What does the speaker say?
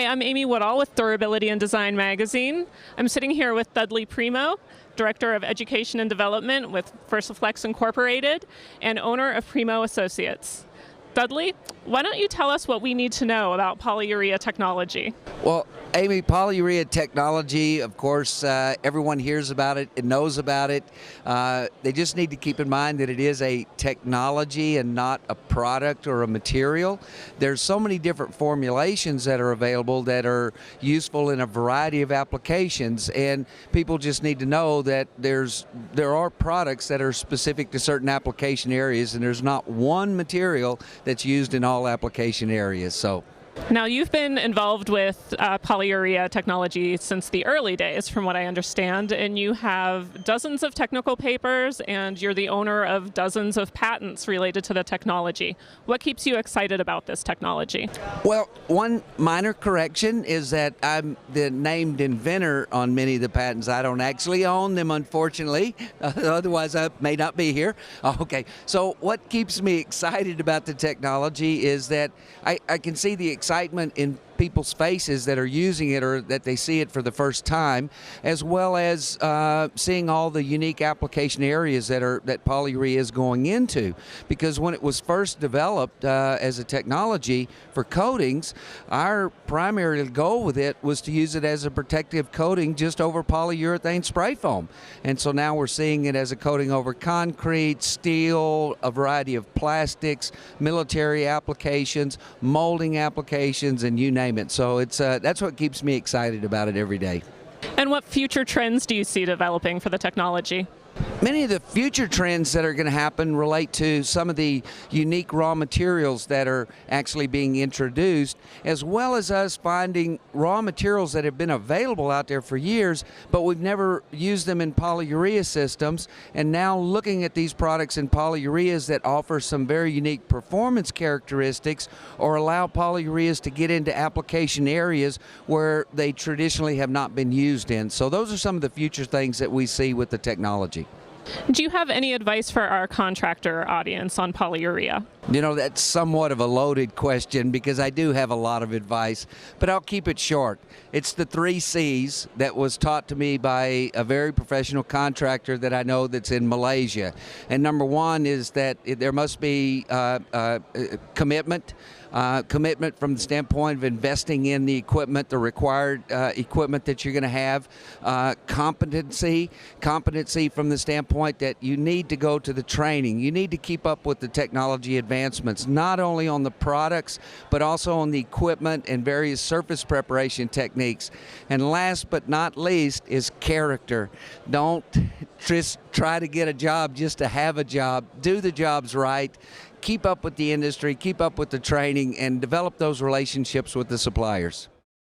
Hi, I'm Amy Woodall with Durability and Design magazine. I'm sitting here with Dudley Primo, Director of Education and Development with VersaFlex Incorporated and owner of Primo Associates. Dudley, why don't you tell us what we need to know about polyurea technology? Well, Amy, polyurea technology, of course, everyone hears about it and knows about it. They just need to keep in mind that it is a technology and not a product or a material. There's so many different formulations that are available that are useful in a variety of applications, and people just need to know that there are products that are specific to certain application areas, and there's not one material that's used in all application areas. Now, you've been involved with polyurea technology since the early days, from what I understand, and you have dozens of technical papers, and you're the owner of dozens of patents related to the technology. What keeps you excited about this technology? Well, one minor correction is that I'm the named inventor on many of the patents. I don't actually own them, unfortunately. Otherwise, I may not be here. Okay, so what keeps me excited about the technology is that I can see the excitement in people's faces that are using it or that they see it for the first time, as well as seeing all the unique application areas that polyurea is going into. Because when it was first developed as a technology for coatings, our primary goal with it was to use it as a protective coating just over polyurethane spray foam. And so now we're seeing it as a coating over concrete, steel, a variety of plastics, military applications, molding applications, and you name it. So that's what keeps me excited about it every day. And what future trends do you see developing for the technology? Many of the future trends that are going to happen relate to some of the unique raw materials that are actually being introduced, as well as us finding raw materials that have been available out there for years, but we've never used them in polyurea systems, and now looking at these products in polyureas that offer some very unique performance characteristics or allow polyureas to get into application areas where they traditionally have not been used in. So those are some of the future things that we see with the technology. Do you have any advice for our contractor audience on polyurea? You know, that's somewhat of a loaded question because I do have a lot of advice, but I'll keep it short. It's the 3 C's that was taught to me by a very professional contractor that I know that's in Malaysia. And number 1 is that there must be commitment. Commitment from the standpoint of investing in the equipment, the required equipment that you're going to have. Competency from the standpoint that you need to go to the training. You need to keep up with the technology advancements, not only on the products, but also on the equipment and various surface preparation techniques. And last but not least is character. Don't just try to get a job just to have a job. Do the jobs right. Keep up with the industry, keep up with the training, and develop those relationships with the suppliers.